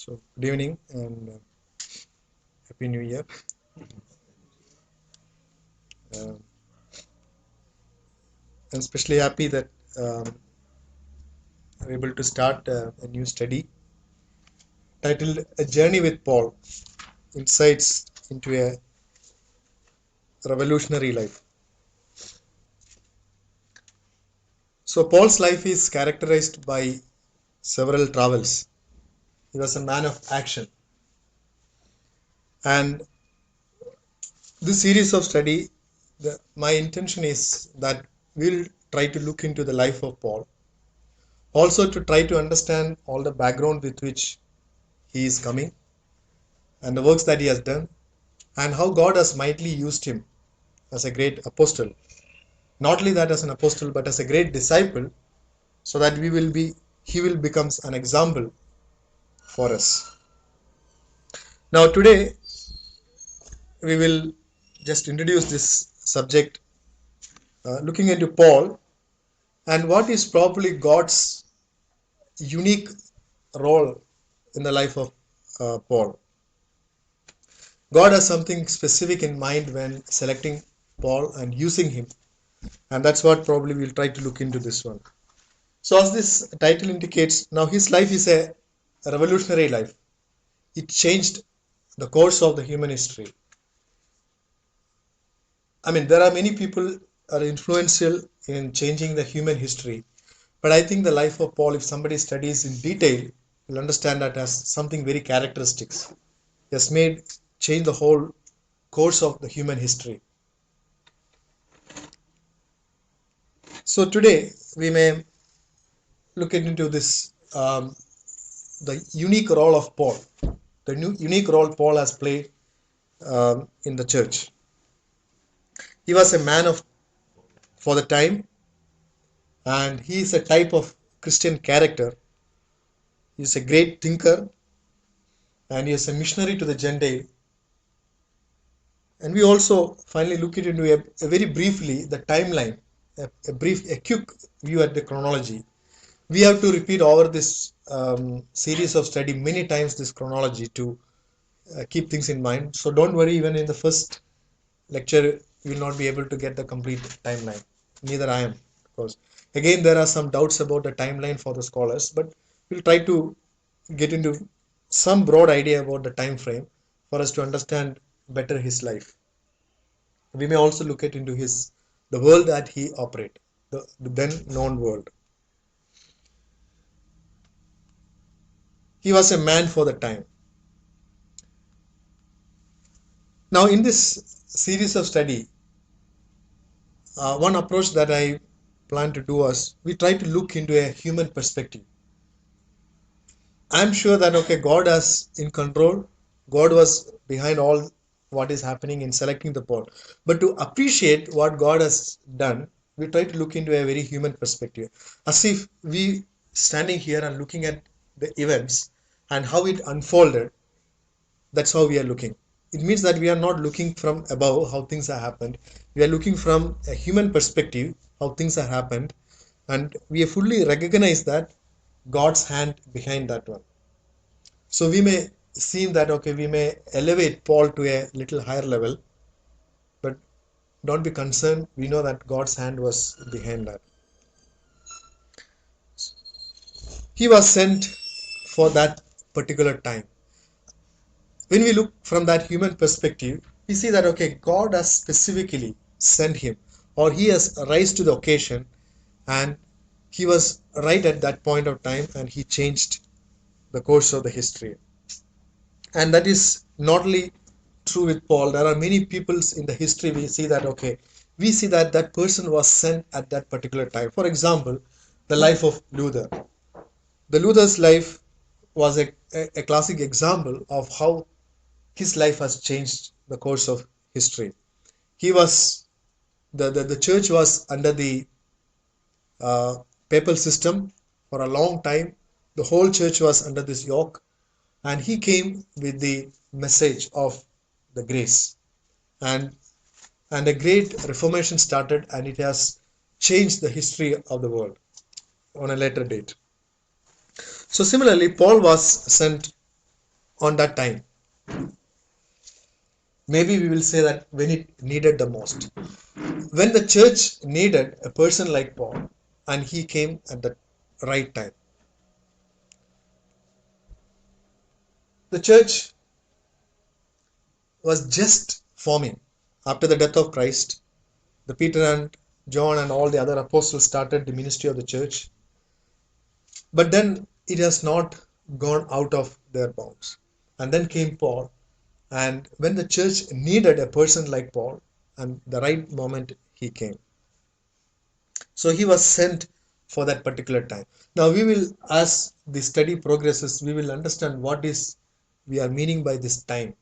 So, good evening and Happy New Year. Um, I'm especially happy that I'm able to start a new study titled A Journey with Paul Insights into a Revolutionary Life. So, Paul's life is characterized by several travels. He was a man of action. And this series of study, my intention is that we'll try to look into the life of Paul, also to try to understand all the background with which he is coming and the works that he has done, and how God has mightily used him as a great apostle. Not only that as an apostle, but as a great disciple, so that he will become an example for us. Now today we will just introduce this subject, looking into Paul and what is probably God's unique role in the life of Paul. God has something specific in mind when selecting Paul and using him, and that's what probably we'll try to look into this one. So, as this title indicates, now his life is a revolutionary life. It changed the course of the human history. I mean, there are many people are influential in changing the human history, but I think the life of Paul, if somebody studies in detail, will understand that as something very characteristics. He has made change the whole course of the human history. So today we may look into this the unique role of Paul, the unique role Paul has played in the church. He was a man of for the time, and he is a type of Christian character. He is a great thinker, and he is a missionary to the Gentile. And we also finally look into a very briefly the timeline, a quick view at the chronology. We have to repeat over this series of study many times this chronology to keep things in mind. So don't worry, even in the first lecture you will not be able to get the complete timeline. Neither I am, of course. Again, there are some doubts about the timeline for the scholars, but we'll try to get into some broad idea about the time frame for us to understand better his life. We may also look at into the world that he operated, the then known world. He was a man for the time. Now, in this series of study, one approach that I plan to do is we try to look into a human perspective. I'm sure that okay, God is in control. God was behind all what is happening in selecting the Paul. But to appreciate what God has done, we try to look into a very human perspective, as if we standing here and looking at the events and how it unfolded. That's how we are looking. It means that we are not looking from above how things have happened. We are looking from a human perspective how things have happened, and we fully recognize that God's hand behind that one. So we may seem that okay, we may elevate Paul to a little higher level, but don't be concerned. We know that God's hand was behind that. He was sent for that particular time. When we look from that human perspective, we see that okay, God has specifically sent him, or he has rise to the occasion, and he was right at that point of time, and he changed the course of the history. And that is not only true with Paul. There are many peoples in the history we see that okay, we see that that person was sent at that particular time. For example, the life of Luther. The Luther's life was a classic example of how his life has changed the course of history. He was the church was under the uh, papal system for a long time. The whole church was under this yoke, and he came with the message of the grace, and a great reformation started, and it has changed the history of the world on a later date. So similarly, Paul was sent on that time. Maybe we will say that when it needed the most. When the church needed a person like Paul, and he came at the right time. The church was just forming after the death of Christ. The Peter and John and all the other apostles started the ministry of the church, but then it has not gone out of their bounds. And then came Paul, and when the church needed a person like Paul, and the right moment he came. So he was sent for that particular time. Now we will, as the study progresses, we will understand what is we are meaning by this time.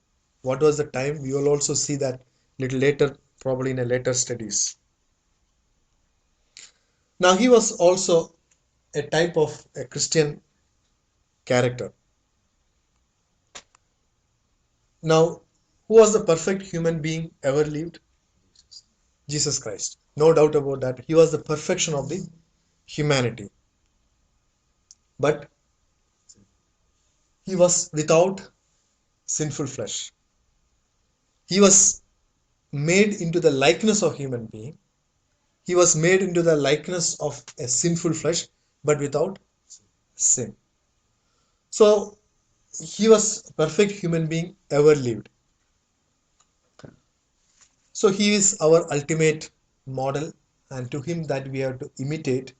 What was the time? We will also see that little later, probably in a later studies. Now he was also a type of a Christian character. Now, who was the perfect human being ever lived? Jesus Christ. No doubt about that. He was the perfection of the humanity. But he was without sinful flesh. He was made into the likeness of human being. He was made into the likeness of a sinful flesh, but without sin. So he was a perfect human being ever lived. So he is our ultimate model, and to him that we have to imitate,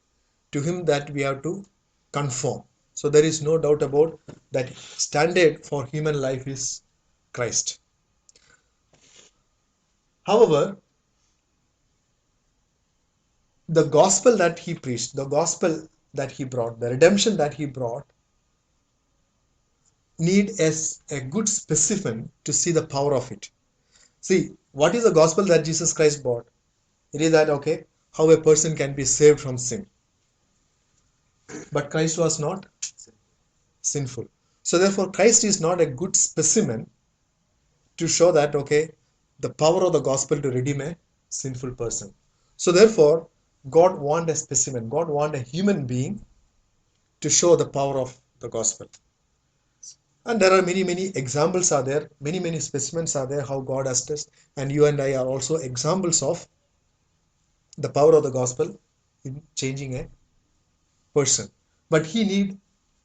to him that we have to conform. So there is no doubt about that standard for human life is Christ. However, the gospel that he preached, the gospel that he brought, the redemption that he brought, need as a good specimen to see the power of it. See, what is the gospel that Jesus Christ brought? It is that, okay, how a person can be saved from sin. But Christ was not sinful. So therefore, Christ is not a good specimen to show that, okay, the power of the gospel to redeem a sinful person. So therefore, God want a specimen. God want a human being to show the power of the gospel. And there are many examples are there, many specimens are there how God has tested, and you and I are also examples of the power of the gospel in changing a person. But he need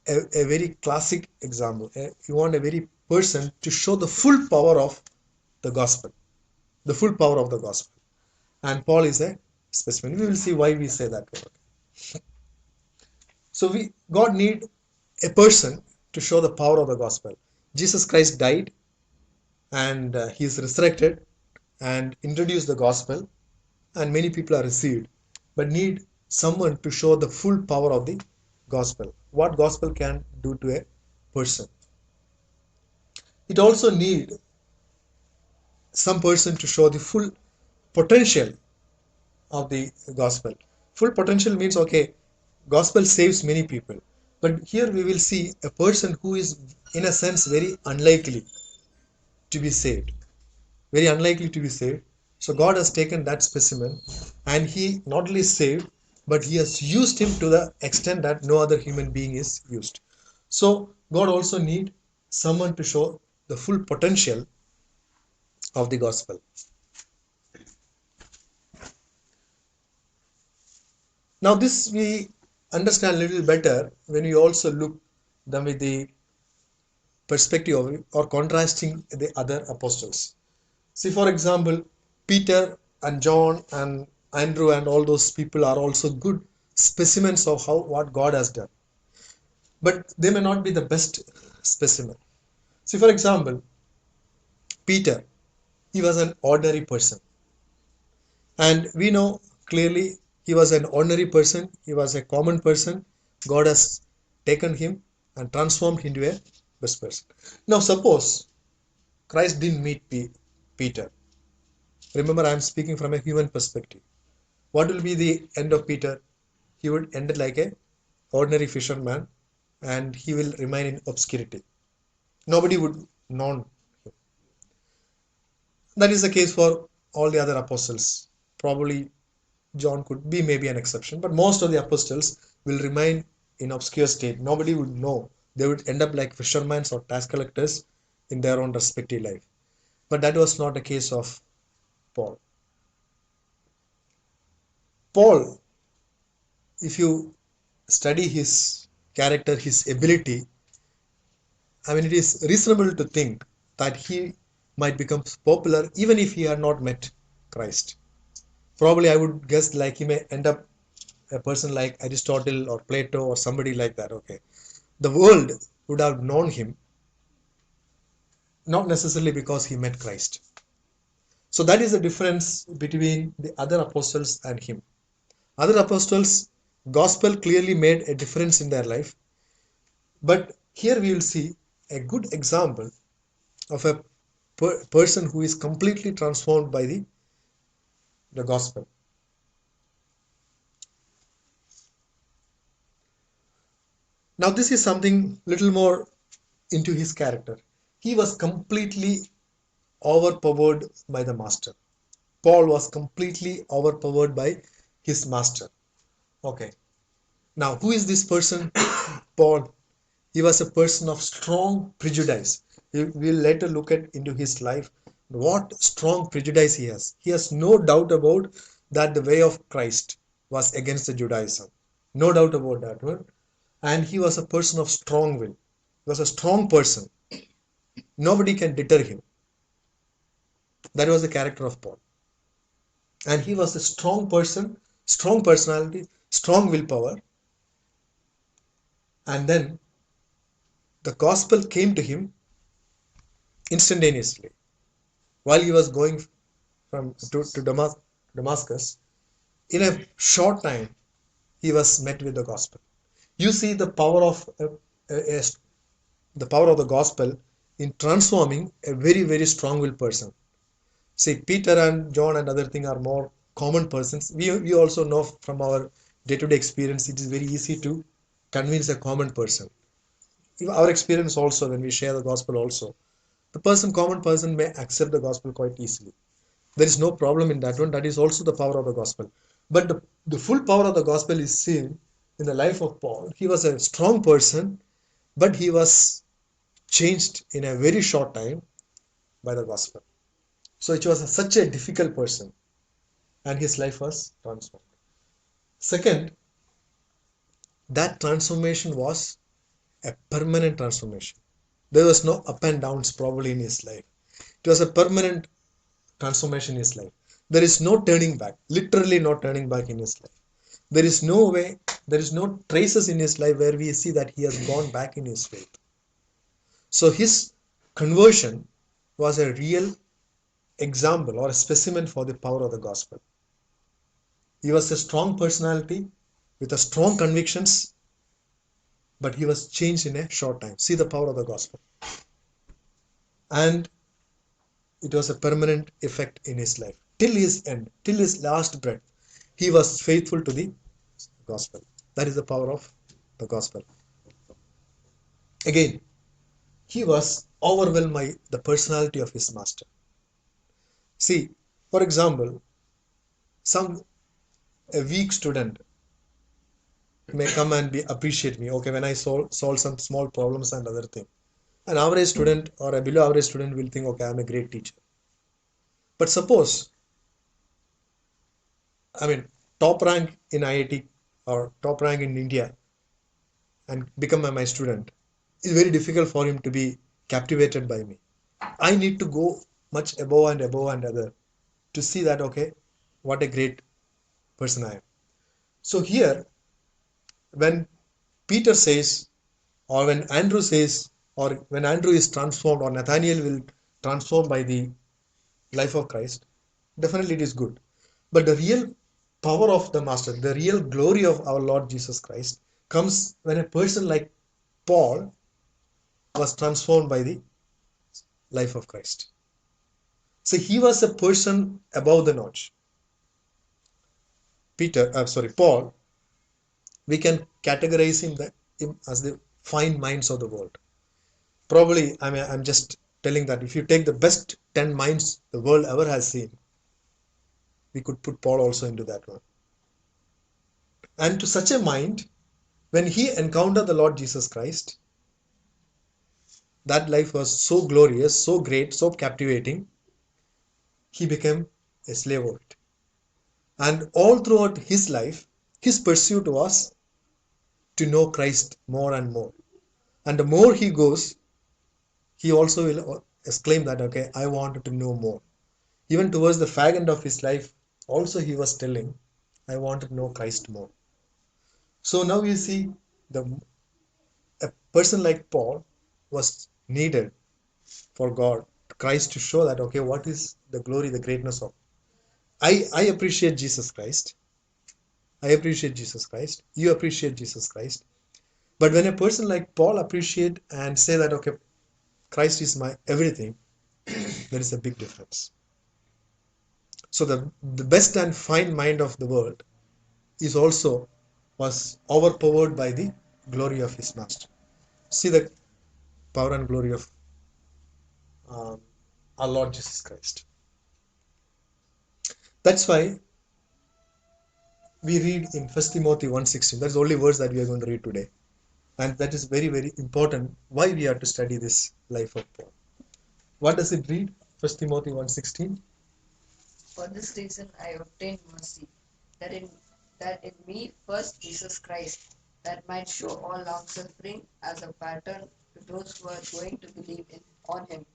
a very classic example. You want a very person to show the full power of the gospel, the full power of the gospel. And Paul is a specimen. We will see why we say that word. So God need a person to show the power of the gospel. Jesus Christ died, and he is resurrected and introduced the gospel, and many people are received, but need someone to show the full power of the gospel. What gospel can do to a person. It also need some person to show the full potential of the gospel. Full potential means, okay, gospel saves many people, but here we will see a person who is in a sense very unlikely to be saved, very unlikely to be saved. So God has taken that specimen, and he not only saved, but he has used him to the extent that no other human being is used. So God also need someone to show the full potential of the gospel. Now this we understand a little better when we also look them with the perspective of or contrasting the other apostles. See, for example, Peter and John and Andrew and all those people are also good specimens of what God has done, but they may not be the best specimen. See, for example, Peter, he was an ordinary person, and we know clearly he was an ordinary person, he was a common person. God has taken him and transformed into a best person. Now suppose Christ didn't meet Peter. Remember, I am speaking from a human perspective. What will be the end of Peter? He would end like a ordinary fisherman, and he will remain in obscurity. Nobody would know him. That is the case for all the other apostles. Probably John could be maybe an exception, but most of the apostles will remain in obscure state. Nobody would know They would end up like fishermen or tax collectors in their own respective life. But that was not the case of Paul. Paul, if you study his character, his ability, I mean, it is reasonable to think that he might become popular even if he had not met Christ. Probably, I would guess like he may end up a person like Aristotle or Plato or somebody like that. Okay, the world would have known him, not necessarily because he met Christ. So that is the difference between the other apostles and him. Other apostles, gospel clearly made a difference in their life, but here we will see a good example of a person who is completely transformed by the gospel. Now this is something little more into his character. He was completely overpowered by the master. Paul was completely overpowered by his master. Okay. Now, who is this person? Paul. He was a person of strong prejudice. We will later look at into his life what strong prejudice he has. He has no doubt about that the way of Christ was against the Judaism. No doubt about that one. And he was a person of strong will. He was a strong person. Nobody can deter him. That was the character of Paul. And he was a strong person, strong personality, strong willpower. And then the gospel came to him instantaneously. While he was going to Damascus, in a short time, he was met with the gospel. You see the power of the power of the gospel in transforming a very, very strong-willed person. See, Peter and John and other thing are more common persons. We also know from our day-to-day experience, it is very easy to convince a common person. Our experience also, when we share the gospel also, the common person may accept the gospel quite easily. There is no problem in that one. That is also the power of the gospel. But the full power of the gospel is seen in the life of Paul. He was a strong person, but he was changed in a very short time by the gospel. So it was such a difficult person, and his life was transformed. Second, that transformation was a permanent transformation. There was no up and downs probably in his life. It was a permanent transformation in his life. There is no turning back, literally no turning back in his life. There is no way, there is no traces in his life where we see that he has gone back in his faith. So his conversion was a real example or a specimen for the power of the gospel. He was a strong personality with a strong convictions, but he was changed in a short time. See the power of the gospel. And it was a permanent effect in his life. Till his end, till his last breath, he was faithful to the gospel. That is the power of the gospel. Again, he was overwhelmed by the personality of his master. See, for example, a weak student may come and appreciate me. Okay, when I solve some small problems and other thing. An average student or a below average student will think, okay, I'm a great teacher. But suppose, I mean, top rank in IIT or top rank in India and become my student, it's very difficult for him to be captivated by me. I need to go much above and other to see that, okay, what a great person I am. So here, when Peter says, or when Andrew says, or when Andrew is transformed, or Nathaniel will transform by the life of Christ, definitely it is good. But the real power of the Master, the real glory of our Lord Jesus Christ comes when a person like Paul was transformed by the life of Christ. So he was a person above the notch. Paul, we can categorize him as the fine minds of the world. Probably, I mean, I'm just telling that if you take the best 10 minds the world ever has seen, we could put Paul also into that one. And to such a mind, when he encountered the Lord Jesus Christ, that life was so glorious, so great, so captivating, he became a slave of it. And all throughout his life, his pursuit was to know Christ more and more. And the more he goes, he also will exclaim that, okay, I wanted to know more. Even towards the fag end of his life, also he was telling, I want to know Christ more. So now you see the a person like Paul was needed for God, Christ to show that, okay, what is the glory, the greatness of. I appreciate Jesus Christ. I appreciate Jesus Christ. You appreciate Jesus Christ. But when a person like Paul appreciate and say that, okay, Christ is my everything, there is a big difference. So the best and fine mind of the world is also was overpowered by the glory of his master. See the power and glory of um, our Lord Jesus Christ. That's why we read in 1 Timothy 1:16. That's the only verse that we are going to read today. And that is very, very important why we have to study this life of Paul. What does it read? 1 Timothy 1:16. For this reason I obtained mercy, that in me first Jesus Christ, that might show all long suffering as a pattern to those who are going to believe on him.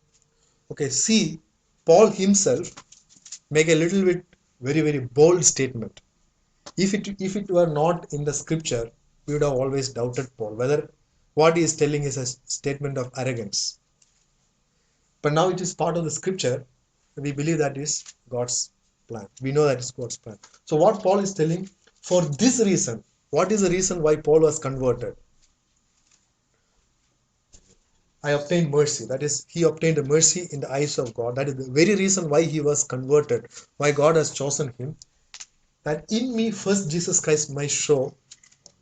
Okay, see, Paul himself make a little bit very, very bold statement. If it were not in the scripture, we would have always doubted Paul whether what he is telling is a statement of arrogance. But now it is part of the scripture. We believe that is God's plan. We know that is God's plan. So what Paul is telling, for this reason, what is the reason why Paul was converted? I obtained mercy. That is, he obtained a mercy in the eyes of God. That is the very reason why he was converted, why God has chosen him. That in me first Jesus Christ might show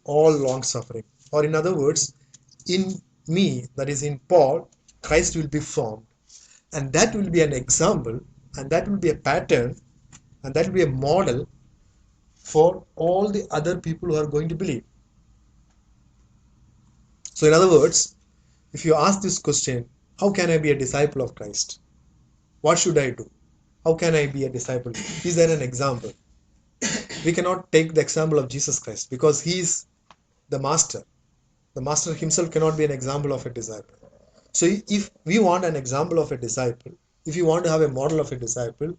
all long suffering. Or in other words, in me, that is in Paul, Christ will be formed. And that will be an example, and that will be a pattern, and that will be a model for all the other people who are going to believe. So, in other words, if you ask this question, how can I be a disciple of Christ? What should I do? How can I be a disciple? Is there an example? We cannot take the example of Jesus Christ because he is the master. The master himself cannot be an example of a disciple. So, if we want an example of a disciple, if you want to have a model of a disciple,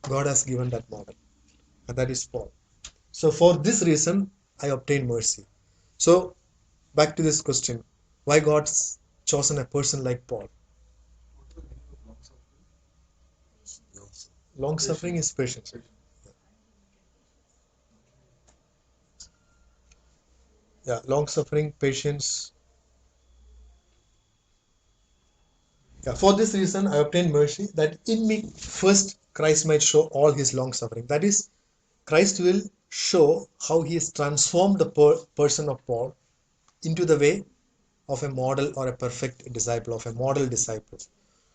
God has given that model, and that is Paul. So, for this reason, I obtained mercy. So, back to this question, why God's chosen a person like Paul? Long suffering is patience. Yeah, long suffering, patience. Yeah, for this reason, I obtained mercy that in me first Christ might show all his long suffering. That is, Christ will show how he has transformed the person of Paul into the way of a model or a perfect disciple, of a model disciple.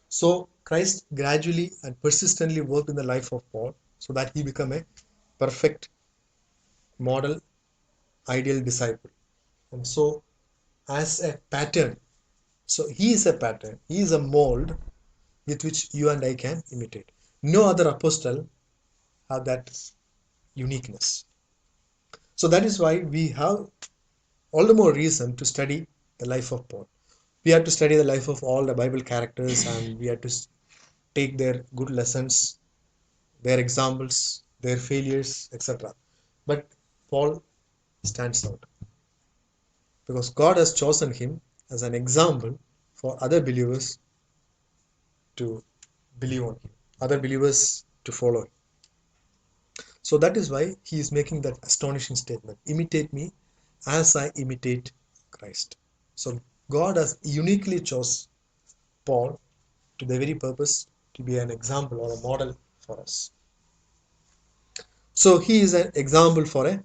So Christ gradually and persistently worked in the life of Paul so that he become a perfect model, ideal disciple. And so as a pattern, so he is a pattern, he is a mold with which you and I can imitate. No other apostle have that uniqueness. So that is why we have all the more reason to study the life of Paul. We have to study the life of all the Bible characters and we have to take their good lessons, their examples, their failures, etc. But Paul stands out because God has chosen him as an example for other believers to believe on him, other believers to follow him. So that is why he is making that astonishing statement, imitate me as I imitate Christ. So God has uniquely chose Paul to the very purpose to be an example or a model for us. So he is an example for a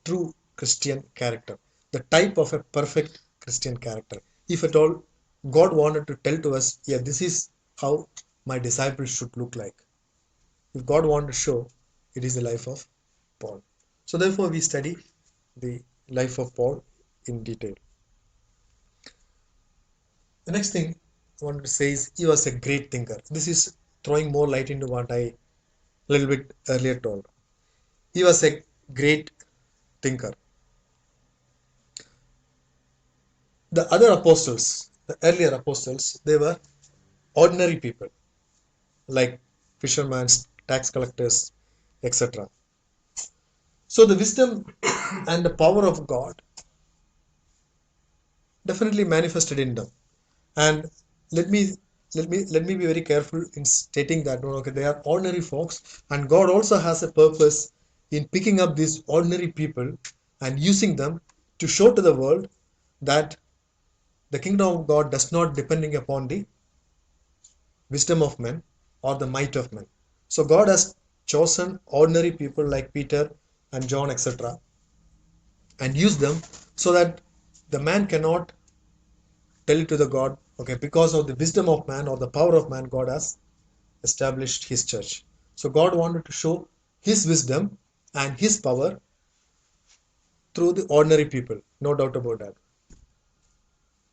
true Christian character, the type of a perfect Christian character. If at all God wanted to tell to us, yeah, this is how my disciples should look like. If God wanted to show, it is the life of Paul. So therefore we study the life of Paul in detail. The next thing I wanted to say is he was a great thinker. This is throwing more light into what I a little bit earlier told. He was a great thinker. The other apostles, the earlier apostles, they were ordinary people like fishermen, tax collectors, etc. So the wisdom and the power of God definitely manifested in them. And let me let me be very careful in stating that okay, they are ordinary folks, and God also has a purpose in picking up these ordinary people and using them to show to the world that the kingdom of God does not depending upon the wisdom of men or the might of men. So God has chosen ordinary people like Peter and John, etc., and used them so that the man cannot tell it to the God, okay, because of the wisdom of man or the power of man, God has established his church. So God wanted to show his wisdom and his power through the ordinary people, no doubt about that.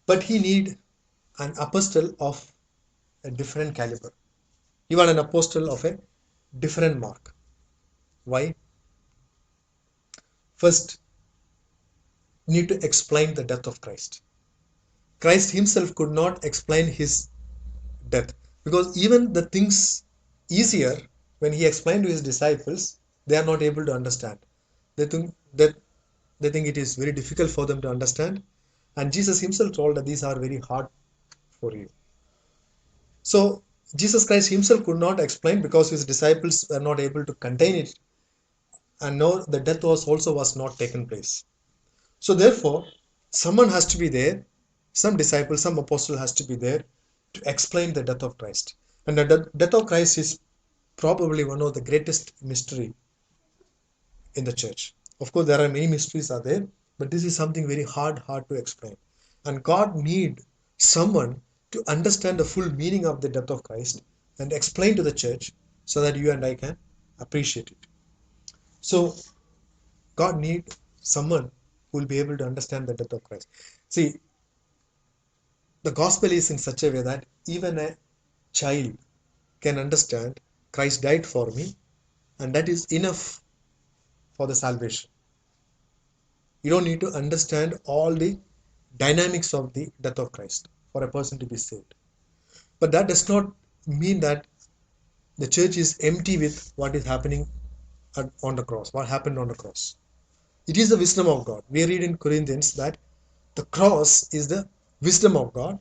But he need an apostle of a different caliber. He want an apostle of a different mark. Why? First, need to explain the death of Christ. Christ himself could not explain his death because even the things easier when he explained to his disciples, they are not able to understand. They think it is very difficult for them to understand, and Jesus himself told that these are very hard for you. So Jesus Christ himself could not explain because his disciples were not able to contain it, and no, the death was not taken place. So therefore, someone has to be there, some disciple, some apostle has to be there to explain the death of Christ. And the death of Christ is probably one of the greatest mystery in the church. Of course, there are many mysteries are there, but this is something very hard to explain. And God need someone to understand the full meaning of the death of Christ and explain to the church so that you and I can appreciate it. So God need someone who will be able to understand the death of Christ. See, the gospel is in such a way that even a child can understand Christ died for me, and that is enough for the salvation. You don't need to understand all the dynamics of the death of Christ for a person to be saved. But that does not mean that the church is empty with what is happening on the cross, what happened on the cross. It is the wisdom of God. We read in Corinthians that the cross is the wisdom of God,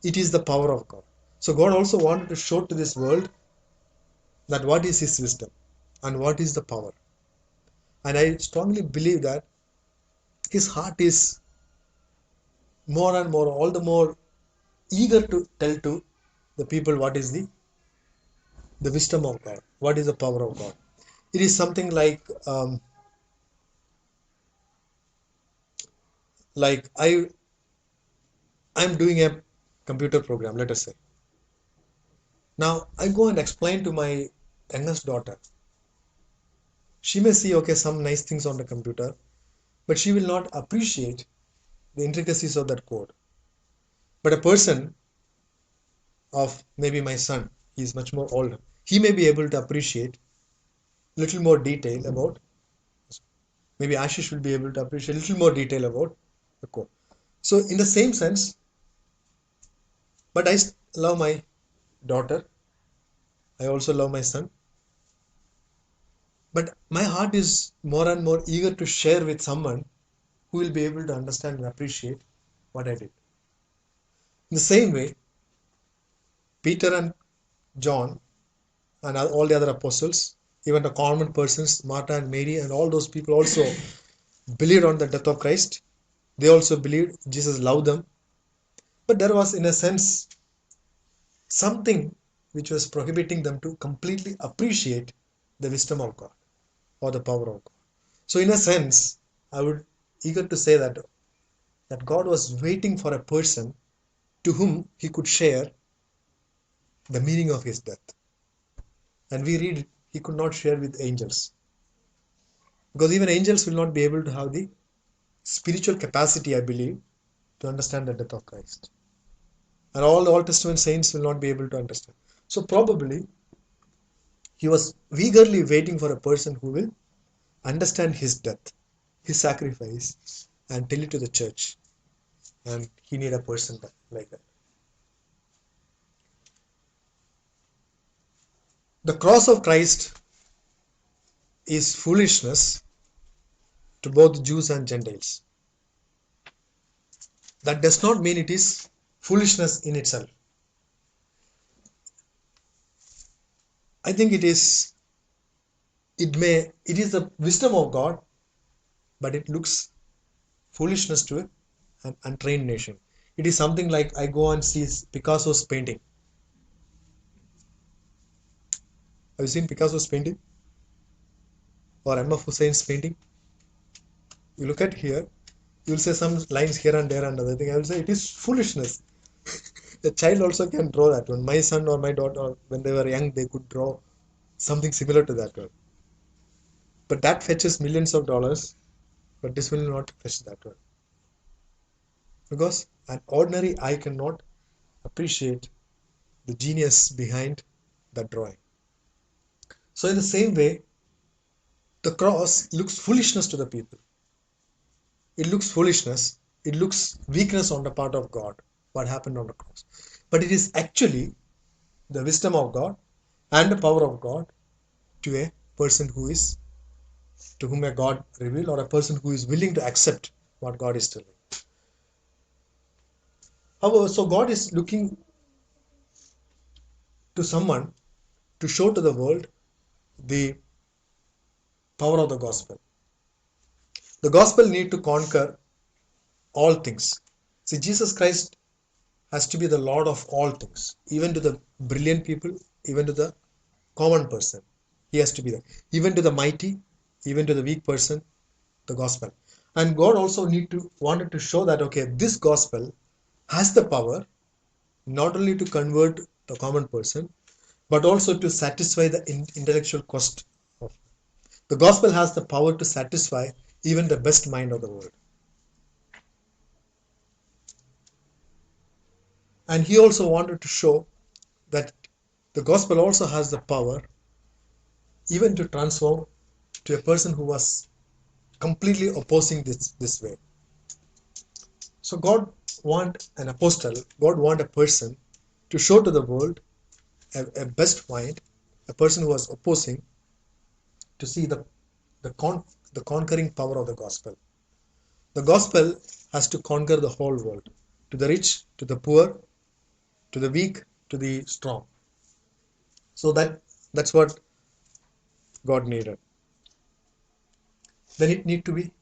it is the power of God. So God also wanted to show to this world that what is his wisdom and what is the power. And I strongly believe that his heart is more and more, all the more eager to tell to the people what is the wisdom of God, what is the power of God. It is something like I'm doing a computer program, let us say. Now I go and explain to my youngest daughter. She may see okay some nice things on the computer, but she will not appreciate the intricacies of that code. But a person of maybe my son, he is much more older. He may be able to appreciate little more detail about. Maybe Ashish will be able to appreciate little more detail about the code. So in the same sense, but I love my daughter. I also love my son. But my heart is more and more eager to share with someone who will be able to understand and appreciate what I did. In the same way, Peter and John and all the other apostles, even the common persons, Martha and Mary, and all those people also believed on the death of Christ. They also believed Jesus loved them. But there was, in a sense, something which was prohibiting them to completely appreciate the wisdom of God or the power of God. So, in a sense, I would eager to say that God was waiting for a person to whom he could share the meaning of his death. And we read he could not share with angels because even angels will not be able to have the spiritual capacity, I believe, to understand the death of Christ. and all the Old Testament saints will not be able to understand. So probably he was eagerly waiting for a person who will understand his death, his sacrifice, and tell it to the church. And he need a person like that. The cross of Christ is foolishness to both Jews and Gentiles. That does not mean it is foolishness in itself. I think it is the wisdom of God, but it looks foolishness to an untrained nation. It is something like I go and see Picasso's painting. Have you seen Picasso's painting? Or M.F. Hussein's painting? You look at here, you'll say some lines here and there and other thing. I will say it is foolishness. A child also can draw that one. My son or my daughter, when they were young, they could draw something similar to that one. But that fetches millions of dollars, but this will not fetch that one. Because an ordinary eye cannot appreciate the genius behind that drawing. So in the same way, the cross looks foolishness to the people. It looks foolishness. It looks weakness on the part of God, what happened on the cross. But it is actually the wisdom of God and the power of God to a person to whom a God revealed, or a person who is willing to accept what God is telling. However, so God is looking to someone to show to the world the power of the gospel. The gospel need to conquer all things. See, Jesus Christ has to be the Lord of all things, even to the brilliant people, even to the common person. He has to be there. Even to the mighty, even to the weak person, the gospel. And God also wanted to show that, okay, this gospel has the power not only to convert the common person, but also to satisfy the intellectual cost of. The gospel has the power to satisfy even the best mind of the world. And he also wanted to show that the gospel also has the power even to transform to a person who was completely opposing this way. So God want an apostle, God want a person to show to the world a best mind, a person who was opposing, to see the conquering power of the gospel. The gospel has to conquer the whole world, to the rich, to the poor, to the weak, to the strong. So that's what God needed. Then it need to be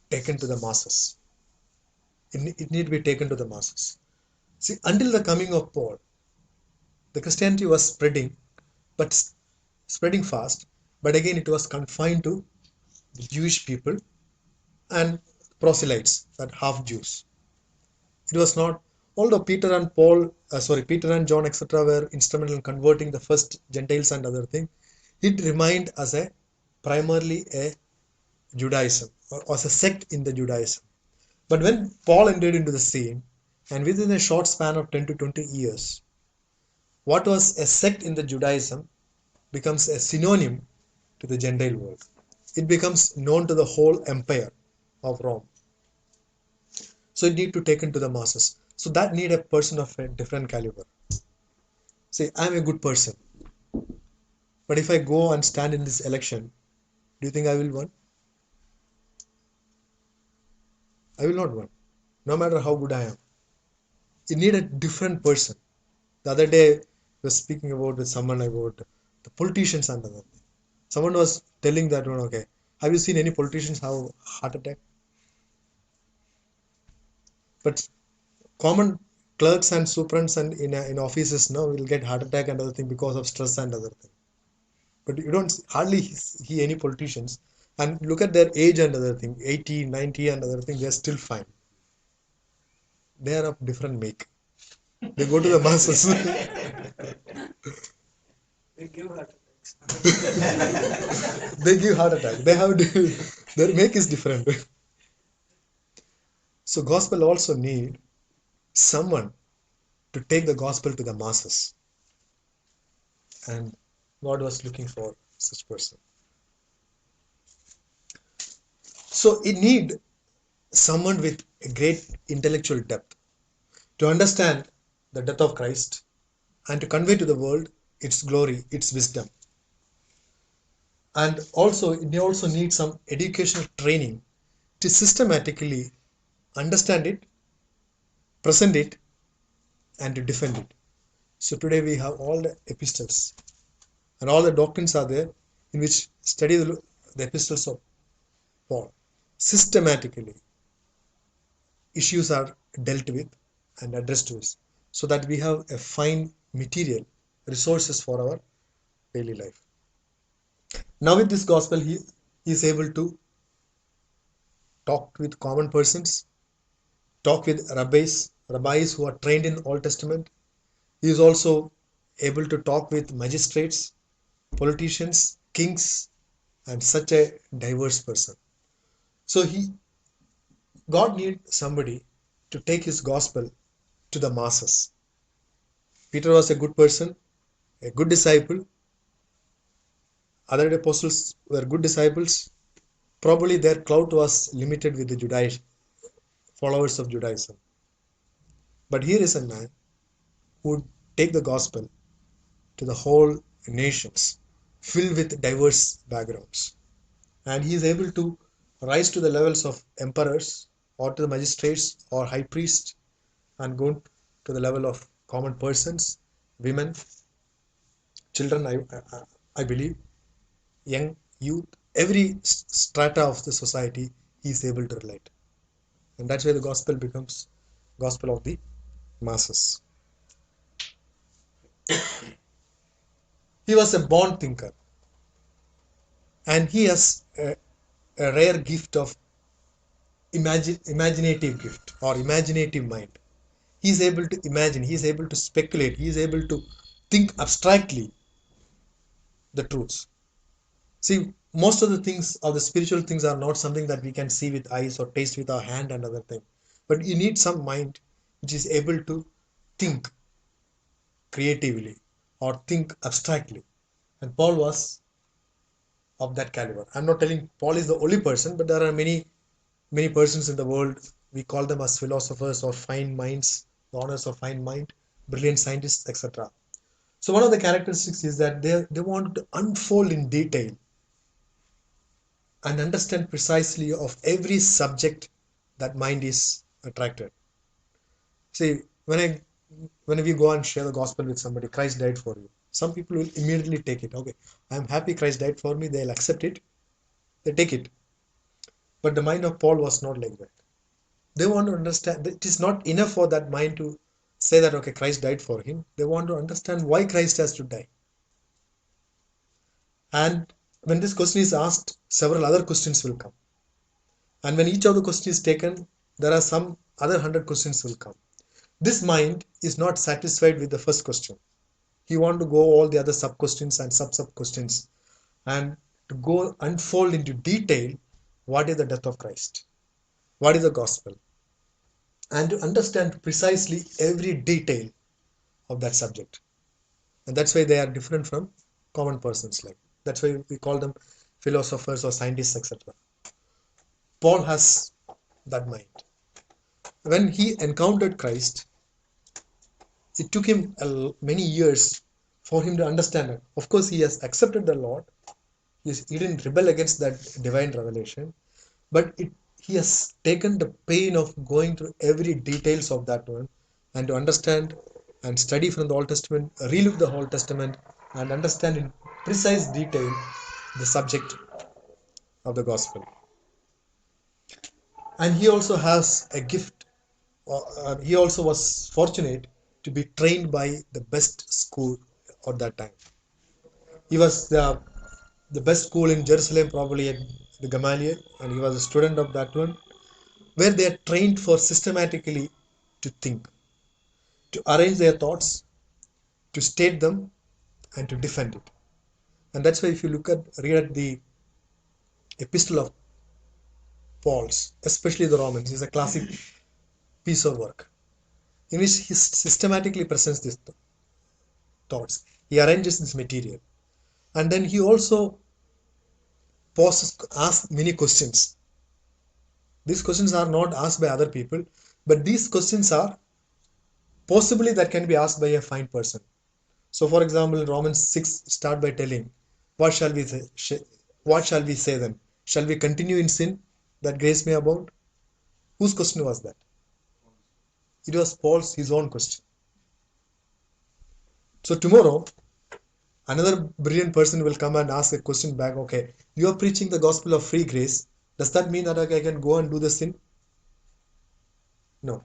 taken to the masses. It need to be taken to the masses. See, until the coming of Paul, the Christianity was but spreading fast. But again, it was confined to the Jewish people and proselytes, that half Jews. It was not, although Peter and John, etc., were instrumental in converting the first Gentiles and other thing, it remained as primarily a Judaism, or as a sect in the Judaism. But when Paul entered into the scene, and within a short span of 10 to 20 years, what was a sect in the Judaism becomes a synonym to the Gentile world. It becomes known to the whole empire of Rome. So it need to taken to the masses. So that need a person of a different caliber. Say, I'm a good person, but if I go and stand in this election, do you think I will win? I will not win, no matter how good I am. You need a different person. The other day, I was speaking with someone about the politicians and other thing. Someone was telling that one, okay, have you seen any politicians have heart attack? But common clerks and superintendents and in offices now will get heart attack and other thing because of stress and other thing. But you don't hardly see any politicians, and look at their age and other thing, 80, 90 and other thing, they're still fine. They are of different make. They go to the masses. They give heart attacks. They give heart attack. They have their make is different. So gospel also need someone to take the gospel to the masses. And God was looking for such person. So it need someone with a great intellectual depth to understand the death of Christ and to convey to the world its glory, its wisdom. And also, they also need some educational training to systematically understand it, present it, and to defend it. So today we have all the epistles and all the doctrines are there in which study the epistles of Paul. Systematically, issues are dealt with and addressed to us so that we have a fine material, resources for our daily life. Now with this gospel, he is able to talk with common persons, talk with rabbis who are trained in Old Testament. He is also able to talk with magistrates, politicians, kings, and such a diverse person. So God needs somebody to take his gospel to the masses. Peter was a good person, a good disciple. Other apostles were good disciples. Probably their clout was limited with the Judaic followers of Judaism. But here is a man who would take the gospel to the whole nations, filled with diverse backgrounds. And he is able to rise to the levels of emperors or to the magistrates or high priests and go to the level of common persons, women, children, I believe, young, youth, every strata of the society he is able to relate. And that's why the gospel becomes gospel of the masses. He was a born thinker and he has a rare gift of imaginative gift or imaginative mind. He is able to imagine, he is able to speculate, he is able to think abstractly the truths. See, most of the things or the spiritual things are not something that we can see with eyes or taste with our hand and other thing. But you need some mind which is able to think creatively or think abstractly. And Paul was of that caliber. I'm not telling Paul is the only person, but there are many persons in the world. We call them as philosophers or fine minds, the honors of fine mind, brilliant scientists, etc. So one of the characteristics is that they want to unfold in detail and understand precisely of every subject that mind is attracted. See, when we go and share the gospel with somebody, Christ died for you. Some people will immediately take it. Okay, I'm happy Christ died for me. They'll accept it. They take it. But the mind of Paul was not like that. They want to understand that it is not enough for that mind to say that okay, Christ died for him. They want to understand why Christ has to die. And when this question is asked, several other questions will come. And when each of the questions is taken, there are some other 100 questions will come. This mind is not satisfied with the first question. He want to go all the other sub questions and sub questions and to go unfold into detail what is the death of Christ, what is the gospel, and to understand precisely every detail of that subject. And that's why they are different from common persons. Like that's why we call them philosophers or scientists, etc. Paul has that mind. When he encountered Christ, it took him many years for him to understand it. Of course, he has accepted the Lord. He didn't rebel against that divine revelation, but he has taken the pain of going through every details of that one and to understand and study from the Old Testament, relook the Old Testament and understand in precise detail the subject of the gospel. And he also has a gift. He also was fortunate to be trained by the best school at that time. He was the best school in Jerusalem, probably at the Gamaliel, and he was a student of that one, where they are trained for systematically to think, to arrange their thoughts, to state them, and to defend it. And that's why if you read at the epistle of Paul's, especially the Romans, is a classic piece of work. in which he systematically presents these thoughts. He arranges this material, and then he also asks many questions. These questions are not asked by other people, but these questions are possibly that can be asked by a fine person. So, for example, Romans 6 start by telling, "What shall we say? What shall we say then? Shall we continue in sin that grace may abound?" Whose question was that? It was Paul's his own question. So tomorrow, another brilliant person will come and ask a question back. Okay, you are preaching the gospel of free grace. Does that mean that I can go and do the sin? No.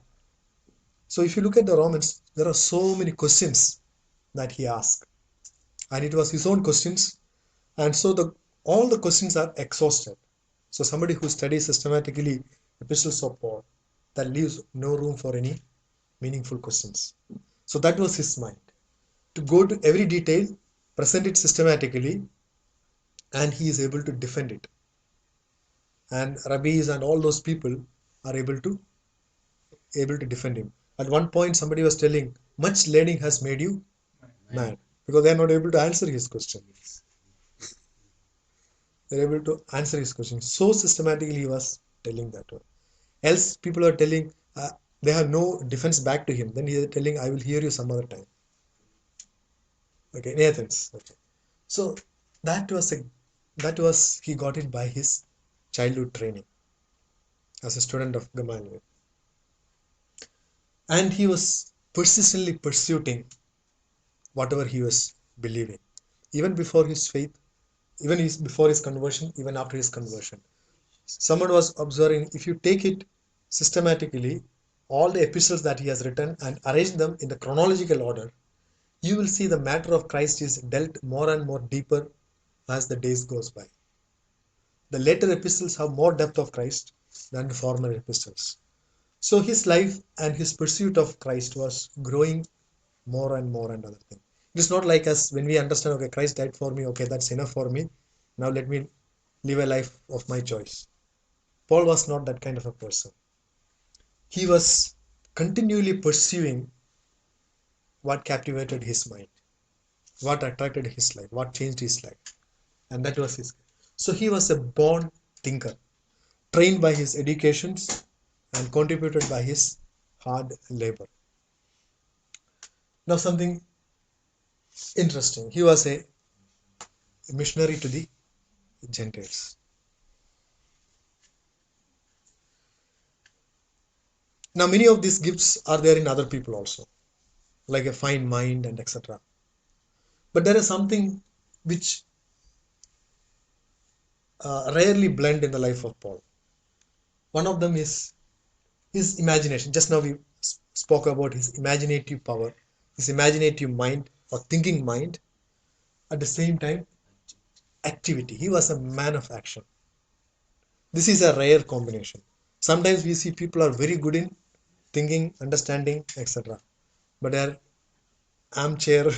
So if you look at the Romans, there are so many questions that he asked, and it was his own questions, and so all the questions are exhausted. So somebody who studies systematically epistles of Paul, that leaves no room for any meaningful questions. So that was his mind, to go to every detail, present it systematically, and he is able to defend it. And rabbis and all those people are able to defend him. At one point, somebody was telling, much learning has made you mad, because they are not able to answer his question. They're able to answer his question. So systematically he was telling that one. Else people are telling, they have no defense back to him. Then he is telling, I will hear you some other time. Okay, in Athens. Okay. So that was he got it by his childhood training as a student of Gamaliel. And he was persistently pursuing whatever he was believing, even before his faith, even before his conversion, even after his conversion. Someone was observing, if you take it systematically, all the epistles that he has written and arrange them in the chronological order, you will see the matter of Christ is dealt more and more deeper as the days goes by. The later epistles have more depth of Christ than the former epistles. So his life and his pursuit of Christ was growing more and more and other thing. It is not like us when we understand, okay, Christ died for me, okay, that's enough for me. Now let me live a life of my choice. Paul was not that kind of a person. He was continually pursuing what captivated his mind, what attracted his life, what changed his life. And that was his. So he was a born thinker, trained by his educations and contributed by his hard labor. Now, something interesting. He was a missionary to the Gentiles. Now, many of these gifts are there in other people also, like a fine mind and etc. But there is something which rarely blend in the life of Paul. One of them is his imagination. Just now we spoke about his imaginative power, his imaginative mind or thinking mind. At the same time, activity. He was a man of action. This is a rare combination. Sometimes we see people are very good in thinking, understanding, etc. But they are armchair,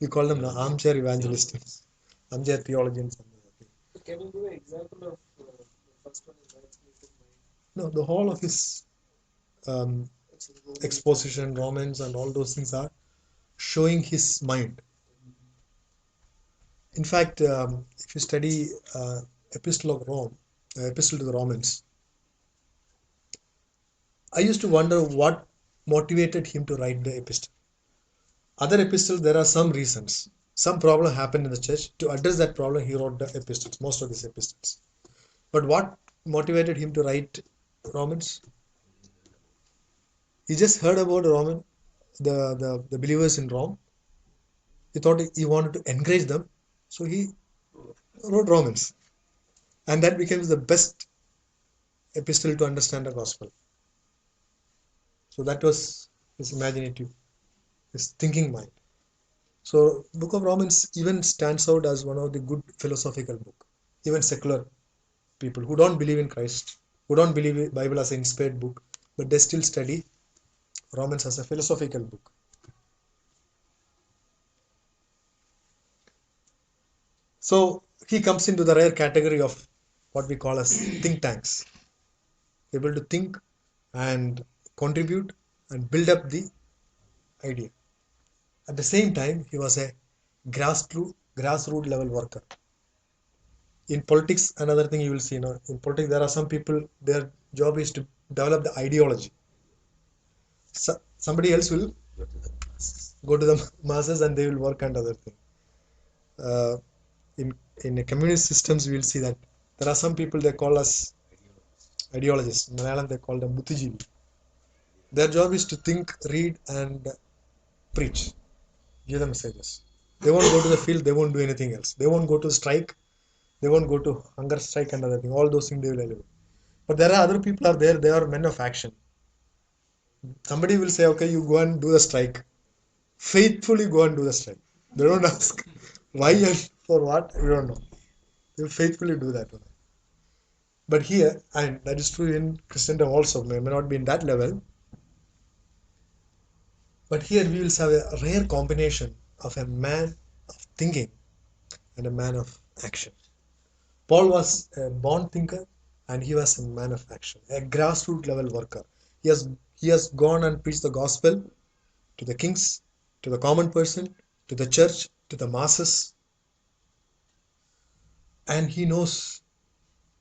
we call them now armchair evangelists, armchair theologians. So can you give an example of the first one is imaginative mind? No, the whole of his um, It's in Romans. exposition, Romans, and all those things are showing his mind. In fact, if you study Epistle of Rome, Epistle to the Romans, I used to wonder what motivated him to write the epistle. Other epistles, there are some reasons. Some problem happened in the church. To address that problem, he wrote the epistles, most of these epistles. But what motivated him to write Romans? He just heard about the believers in Rome. He thought he wanted to encourage them, so he wrote Romans, and that becomes the best epistle to understand the gospel. So that was his imaginative, his thinking mind. So Book of Romans even stands out as one of the good philosophical book. Even secular people who don't believe in Christ, who don't believe in Bible as an inspired book, but they still study Romans as a philosophical book. So he comes into the rare category of what we call as think tanks, able to think and contribute and build up the idea. At the same time, he was a grassroots level worker. In politics, another thing you will see, in politics, there are some people, their job is to develop the ideology. Somebody else will go to the masses and they will work on other thing. Uh, in a communist systems, we will see that there are some people they call us ideologists. In Malayalam, they call them Buddhijeevi. Their job is to think, read, and preach, give the messages. They won't go to the field, they won't do anything else. They won't go to strike, they won't go to hunger strike and other thing. All those things they will elevate. But there are other people are there, they are men of action. Somebody will say, okay, you go and do the strike. Faithfully go and do the strike. They don't ask why and for what, we don't know. They will faithfully do that. But here, and that is true in Christendom also, may not be in that level. But here we will have a rare combination of a man of thinking and a man of action. Paul was a born thinker and he was a man of action, a grassroots level worker. He has gone and preached the gospel to the kings, to the common person, to the church, to the masses. And he knows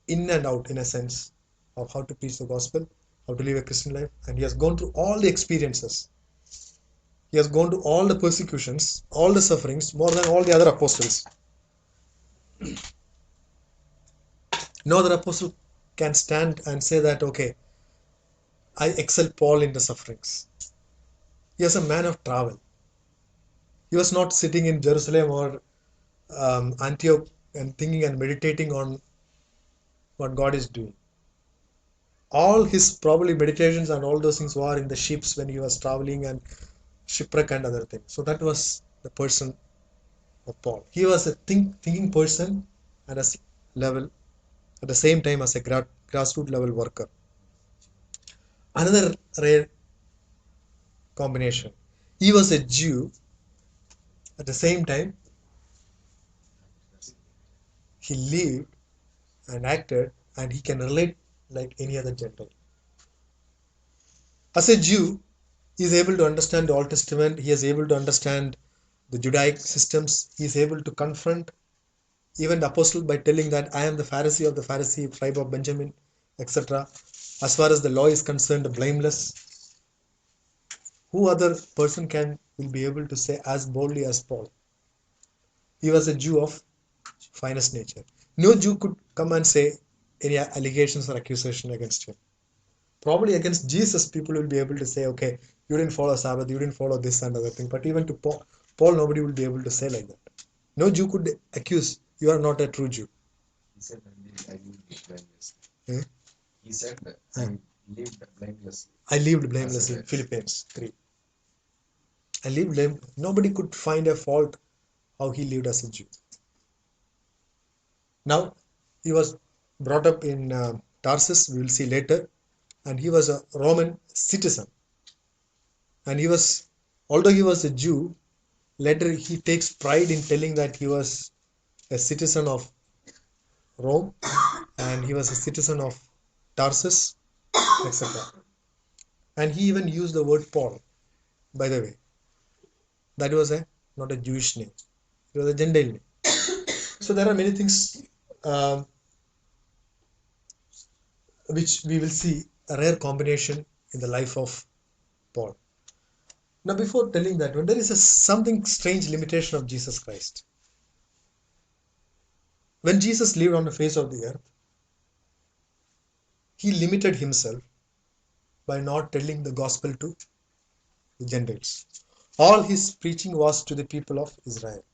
in and out, in a sense, of how to preach the gospel, how to live a Christian life. And he has gone through all the experiences. He has gone to all the persecutions, all the sufferings, more than all the other apostles. No other apostle can stand and say that, okay, I excel Paul in the sufferings. He was a man of travel. He was not sitting in Jerusalem or Antioch and thinking and meditating on what God is doing. All his probably meditations and all those things were in the ships when he was traveling and shipwreck and other things. So that was the person of Paul. He was a thinking person at a level, at the same time as a grassroots level worker. Another rare combination. He was a Jew. At the same time, he lived and acted and he can relate like any other Gentile. As a Jew, he is able to understand the Old Testament. He is able to understand the Judaic systems. He is able to confront even the apostle by telling that I am the Pharisee of the Pharisee tribe of Benjamin, etc. As far as the law is concerned, blameless. Who other person will be able to say as boldly as Paul? He was a Jew of finest nature. No Jew could come and say any allegations or accusation against him. Probably against Jesus, people will be able to say, okay, you didn't follow Sabbath, you didn't follow this and other thing. But even to Paul, nobody will be able to say like that. No Jew could accuse, you are not a true Jew. He said, I lived blameless. Hmm? He said, I lived blameless. I lived blamelessly in Philippians 3. I lived blameless. Nobody could find a fault how he lived as a Jew. Now, he was brought up in Tarsus, we will see later, and he was a Roman citizen. And he was, although he was a Jew, later he takes pride in telling that he was a citizen of Rome and he was a citizen of Tarsus, etc. And he even used the word Paul, by the way. That was not a Jewish name, it was a Gentile name. So there are many things which we will see a rare combination in the life of Paul. Now, before telling that one, there is something strange limitation of Jesus Christ. When Jesus lived on the face of the earth, he limited himself by not telling the gospel to the Gentiles. All his preaching was to the people of Israel.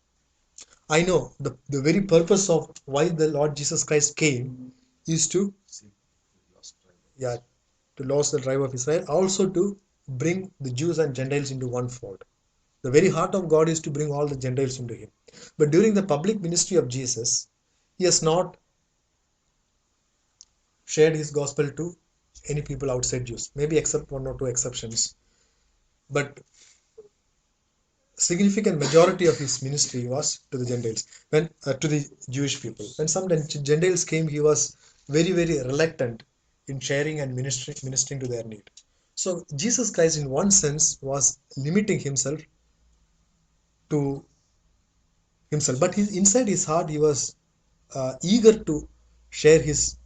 I know the very purpose of why the Lord Jesus Christ came is to lose the tribe of Israel, also to bring the Jews and Gentiles into one fold. The very heart of God is to bring all the Gentiles into him. But during the public ministry of Jesus, he has not shared his gospel to any people outside Jews, maybe except one or two exceptions. But significant majority of his ministry was to the Gentiles, to the Jewish people. When some Gentiles came, he was very, very reluctant in sharing and ministering to their need. So Jesus Christ, in one sense, was limiting himself to himself, but inside his heart, he was eager to share his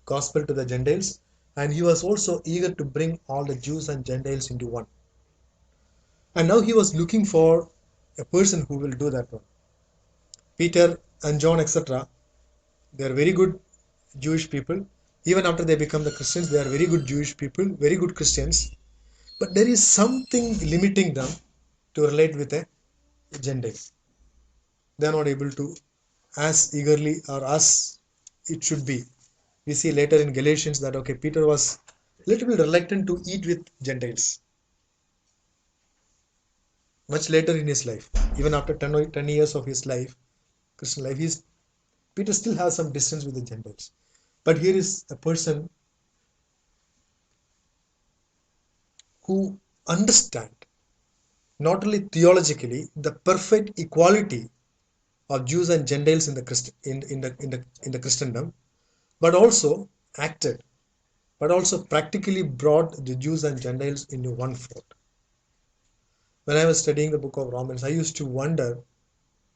gospel to the Gentiles, and he was also eager to bring all the Jews and Gentiles into one. And now he was looking for a person who will do that one. Peter and John, etc., they are very good Jewish people. Even after they become the Christians, they are very good Jewish people, very good Christians. But there is something limiting them to relate with a Gentile. They are not able to as eagerly or as it should be. We see later in Galatians that okay, Peter was a little bit reluctant to eat with Gentiles. Much later in his life, even after 10 years of his life, Christian life, Peter still has some distance with the Gentiles. But here is a person who understand not only theologically the perfect equality of Jews and Gentiles in the Christendom, but also acted, but also practically brought the Jews and Gentiles into one fold. When I was studying the book of Romans, I used to wonder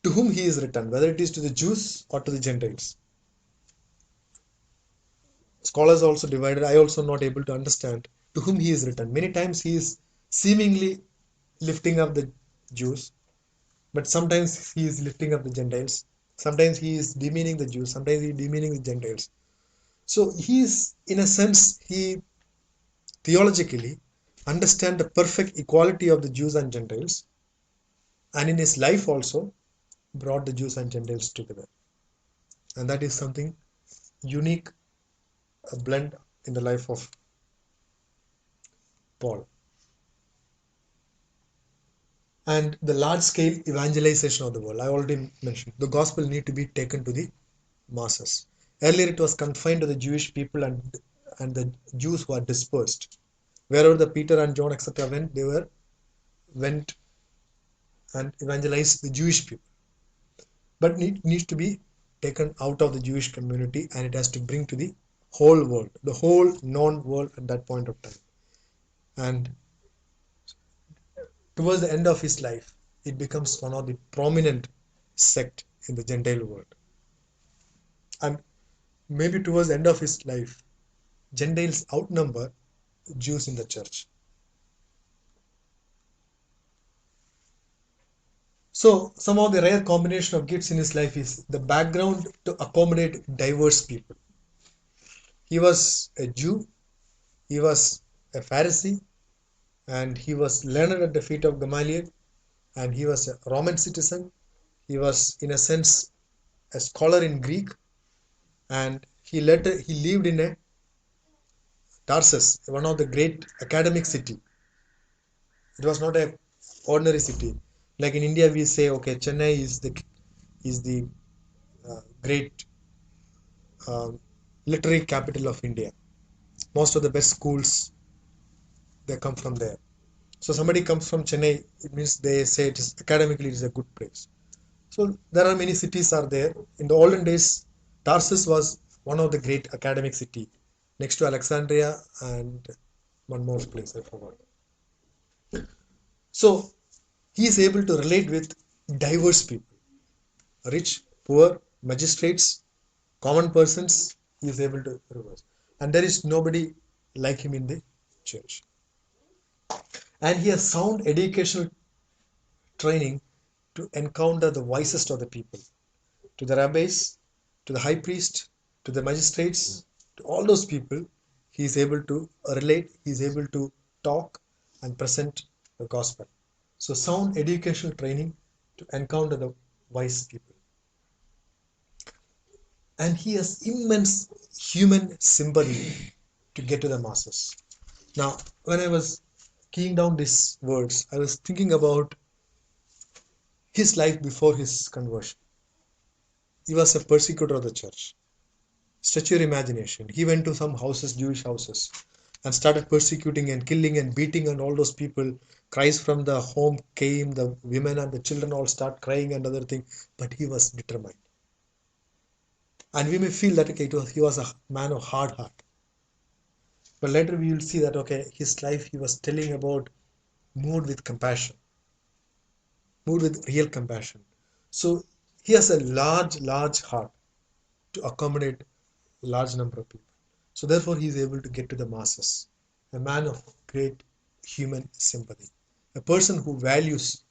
to whom he is written, whether it is to the Jews or to the Gentiles. Scholars also divided. I also not able to understand to whom he is written. Many times he is seemingly lifting up the Jews, but sometimes he is lifting up the Gentiles. Sometimes he is demeaning the Jews. Sometimes he is demeaning the Gentiles. So he is, in a sense, he theologically understand the perfect equality of the Jews and Gentiles, and in his life also brought the Jews and Gentiles together. And that is something unique, a blend in the life of Paul. And the large scale evangelization of the world, I already mentioned, the gospel need to be taken to the masses. Earlier it was confined to the Jewish people and the Jews who are dispersed. Wherever the Peter and John, etc., went, they went and evangelized the Jewish people. But it needs to be taken out of the Jewish community, and it has to bring to the whole world, the whole known world at that point of time. And towards the end of his life, it becomes one of the prominent sect in the Gentile world. And maybe towards the end of his life, Gentiles outnumber Jews in the church. So some of the rare combination of gifts in his life is the background to accommodate diverse people. He was a Jew, he was a Pharisee, and he was learned at the feet of Gamaliel, and he was a Roman citizen. He was, in a sense, a scholar in Greek, and he lived in a Tarsus, one of the great academic city. It was not a ordinary city. Like in India, we say, okay, Chennai is the great literary capital of India. Most of the best schools they come from there. So somebody comes from Chennai, it means they say it is academically it is a good place. So there are many cities are there. In the olden days, Tarsus was one of the great academic city, next to Alexandria and one more place I forgot. So he is able to relate with diverse people, rich, poor, magistrates, common persons. He is able to reverse, and there is nobody like him in the church. And he has sound educational training to encounter the wisest of the people, to the rabbis, to the high priest, to the magistrates, to all those people. He is able to relate, he is able to talk and present the gospel. So sound educational training to encounter the wise people. And he has immense human sympathy to get to the masses. Now, when I was keying down these words, I was thinking about his life before his conversion. He was a persecutor of the church. Stretch your imagination. He went to some houses, Jewish houses, and started persecuting and killing and beating, and all those people. Cries from the home came, the women and the children all start crying and other thing. But he was determined. And we may feel that okay, he was a man of hard heart. But later we will see that, okay, his life he was telling about moved with compassion, moved with real compassion. So he has a large heart to accommodate large number of people. So therefore he is able to get to the masses. A man of great human sympathy. A person who values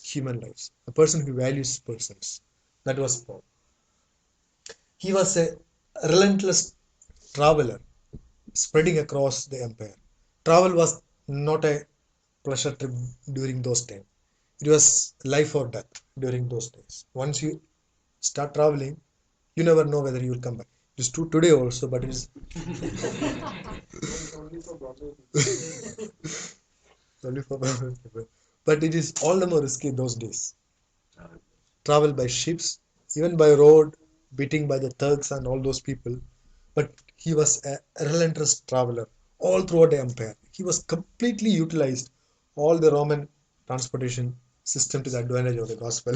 human lives. A person who values persons. That was Paul. He was a relentless traveler spreading across the empire. Travel was not a pleasure trip during those times. It was life or death during those days. Once you start traveling, you never know whether you will come back. It's true today also, but it is Only for Bombay people. only for people. But it is all the more risky those days. Travel. Travel by ships, even by road, beating by the thugs and all those people. But he was a relentless traveler all throughout the empire. He was completely utilized all the Roman transportation system to the advantage of the gospel.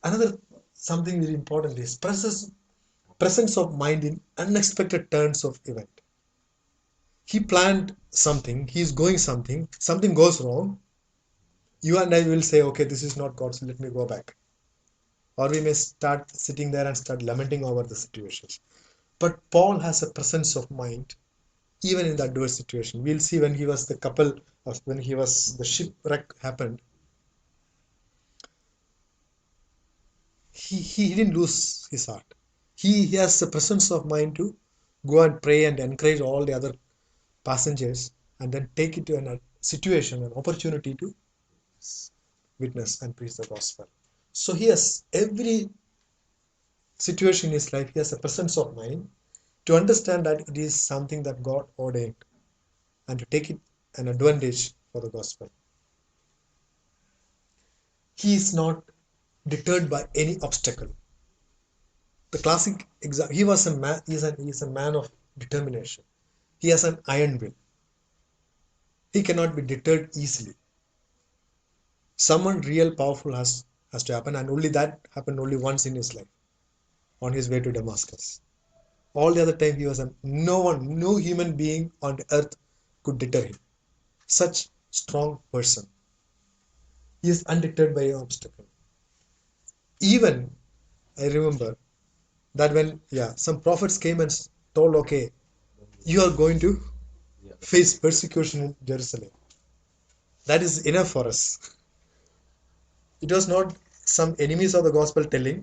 Another something very important is presence of mind in unexpected turns of event. He planned something, he's going something goes wrong. You and I will say, okay, this is not God, so let me go back. Or we may start sitting there and start lamenting over the situations. But Paul has a presence of mind even in the adverse situation. We'll see when he was the couple of when he was the shipwreck happened, he didn't lose his heart. He has the presence of mind to go and pray and encourage all the other passengers and then take it to a situation, an opportunity to witness and preach the gospel. So he has every situation in his life, he has a presence of mind to understand that it is something that God ordained and to take it an advantage for the gospel. He is not deterred by any obstacle. The classic example, he was a man, he is a man of determination. He has an iron will. He cannot be deterred easily. Someone real powerful has to happen, and only that happened only once in his life on his way to Damascus. All the other time he was no human being on the earth could deter him. Such strong person. He is undeterred by an obstacle. Even I remember that when some prophets came and told, okay, you are going to Yeah. face persecution in Jerusalem. That is enough for us. It was not some enemies of the gospel telling.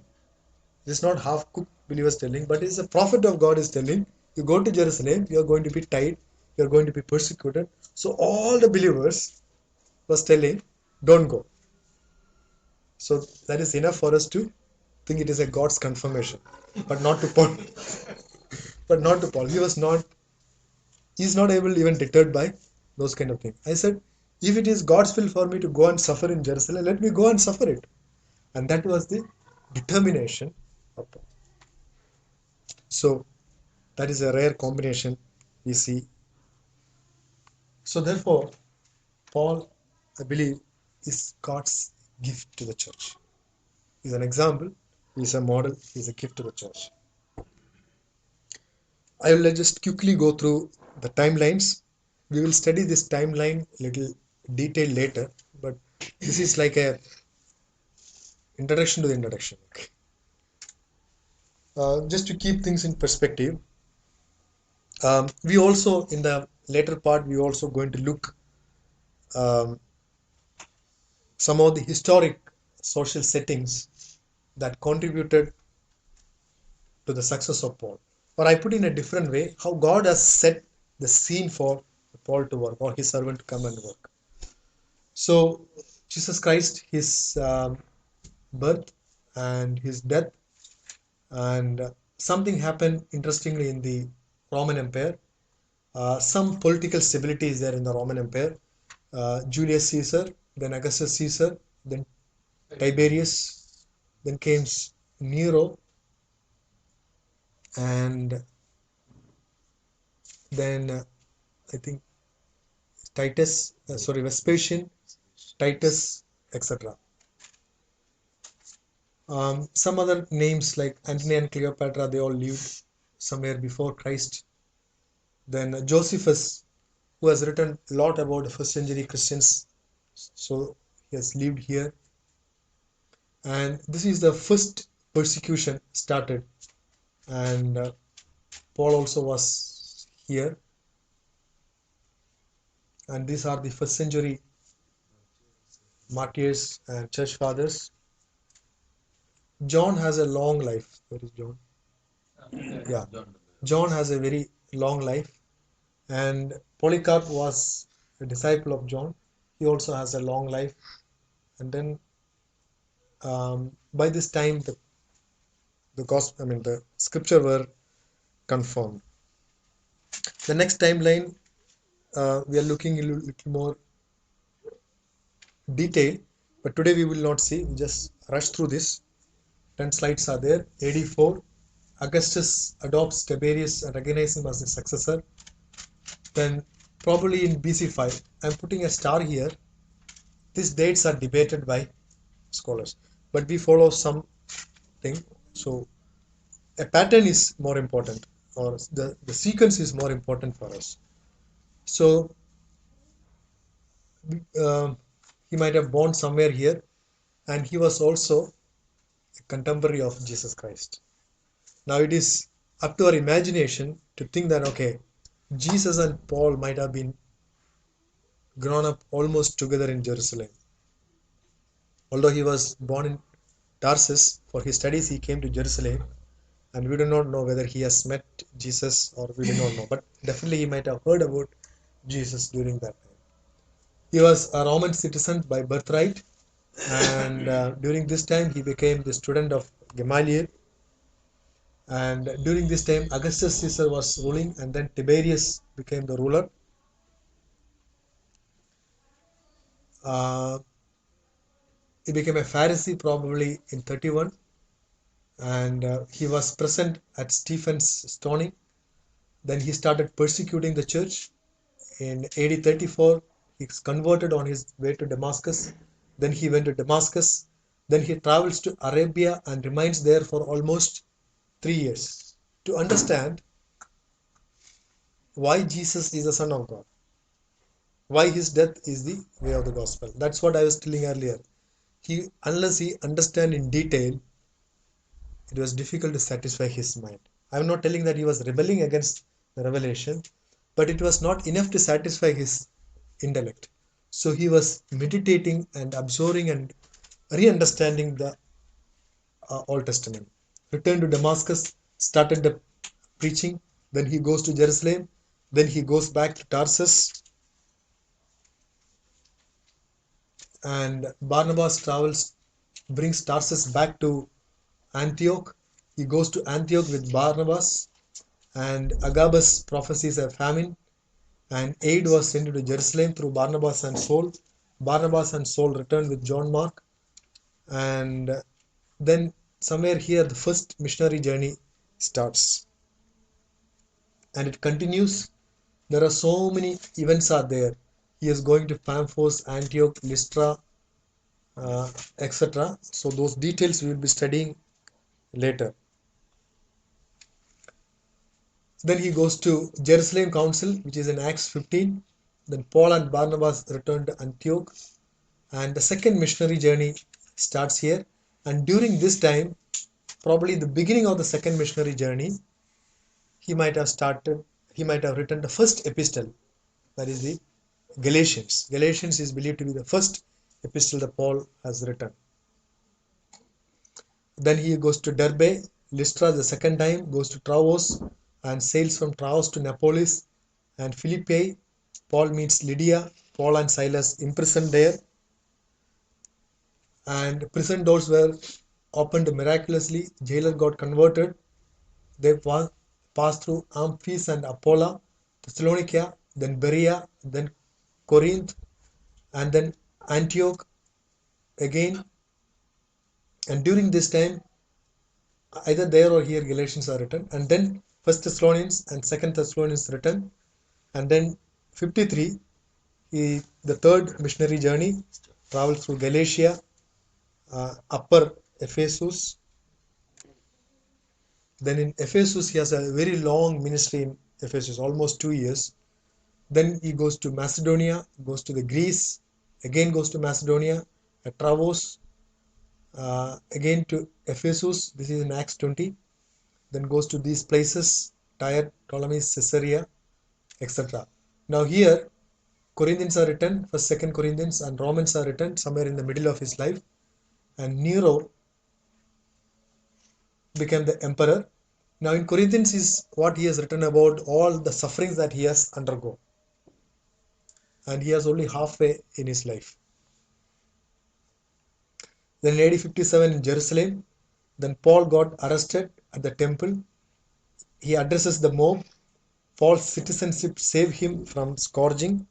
It is not half-cooked believers telling, but it is a prophet of God is telling, you go to Jerusalem, you are going to be tied, you are going to be persecuted. So all the believers was telling, don't go. So that is enough for us to think it is a God's confirmation, but not to Paul. But not to Paul. He's not able even deterred by those kind of things. I said, if it is God's will for me to go and suffer in Jerusalem, let me go and suffer it. And that was the determination of Paul. So that is a rare combination we see. So therefore, Paul, I believe, is God's gift to the church. He's an example, he's a model, he's a gift to the church. I will just quickly go through the timelines. We will study this timeline little detail later, but this is like a introduction to the introduction. Okay. Just to keep things in perspective, we also in the later part we also going to look um, some of the historic social settings that contributed to the success of Paul. Or I put in a different way, how God has set the scene for Paul to work or his servant to come and work. So Jesus Christ, his birth and his death, and something happened interestingly in the Roman Empire. Some political stability is there in the Roman Empire. Julius Caesar, then Augustus Caesar, then Tiberius, then came Nero, and then I think Titus, Vespasian, Titus, etc. Some other names like Antony and Cleopatra, they all lived somewhere before Christ. Then Josephus, who has written a lot about the first century Christians, so he has lived here. And this is the first persecution started, and Paul also was here. And these are the first century martyrs and church fathers. John has a long life. Where is John? Yeah, John has a very long life, and Polycarp was a disciple of John. He also has a long life, and then by this time the gospel, I mean the scripture were confirmed. The next timeline, we are looking a little more detail, but today we will not see. We just rush through this. 10 slides are there. AD 4, Augustus adopts Tiberius and recognizes him as the successor. Then probably in BC 5, I'm putting a star here. These dates are debated by scholars, but we follow something. So a pattern is more important, or the sequence is more important for us. So he might have born somewhere here, and he was also a contemporary of Jesus Christ. Now it is up to our imagination to think that, okay, Jesus and Paul might have been grown up almost together in Jerusalem. Although he was born in Tarsus, for his studies he came to Jerusalem, and we do not know whether he has met Jesus, or we do not know, but definitely he might have heard about Jesus during that time. He was a Roman citizen by birthright, and during this time he became the student of Gamaliel. And during this time Augustus Caesar was ruling, and then Tiberius became the ruler. He became a Pharisee probably in 31, and he was present at Stephen's stoning. Then he started persecuting the church. In AD 34, he is converted on his way to Damascus. Then he went to Damascus. Then he travels to Arabia and remains there for almost 3 years to understand why Jesus is the Son of God, why his death is the way of the gospel. That's what I was telling earlier. Unless he understand in detail, it was difficult to satisfy his mind. I'm not telling that he was rebelling against the revelation, but it was not enough to satisfy his intellect. So he was meditating and absorbing and re-understanding the Old Testament. Returned to Damascus, started the preaching. Then he goes to Jerusalem. Then he goes back to Tarsus. And Barnabas travels, brings Tarsus back to Antioch. He goes to Antioch with Barnabas, and Agabus prophesies a famine, and aid was sent to Jerusalem through Barnabas and Saul. Barnabas and Saul returned with John Mark, and then somewhere here the first missionary journey starts, and it continues. There are so many events are there. He is going to Paphos, Antioch, Lystra, etc. So those details we will be studying later. Then he goes to Jerusalem Council, which is in Acts 15. Then Paul and Barnabas return to Antioch, and the second missionary journey starts here. And during this time, probably the beginning of the second missionary journey, he might have written the first epistle, that is the Galatians. Galatians is believed to be the first epistle that Paul has written. Then he goes to Derbe, Lystra the second time, goes to Troas, and sails from Troas to Neapolis and Philippi. Paul meets Lydia. Paul and Silas imprisoned there, and prison doors were opened miraculously. Jailer got converted. They passed through Amphis and Apollo, Thessalonica, then Berea, then Corinth, and then Antioch again. And during this time, either there or here, Galatians are written, and then First Thessalonians and Second Thessalonians written, and then 53, the third missionary journey, travels through Galatia, Upper Ephesus, Then in Ephesus, he has a very long ministry in Ephesus, almost 2 years. Then he goes to Macedonia, goes to the Greece, again goes to Macedonia, at Travos, again to Ephesus. This is in Acts 20. Then goes to these places, Tyre, Ptolemy, Caesarea, etc. Now here, Corinthians are written, First, Second Corinthians, and Romans are written somewhere in the middle of his life. And Nero became the emperor. Now in Corinthians is what he has written about all the sufferings that he has undergone, and he has only halfway in his life. Then in AD 57 in Jerusalem, then Paul got arrested at the temple. He addresses the mob. False citizenship saved him from scourging.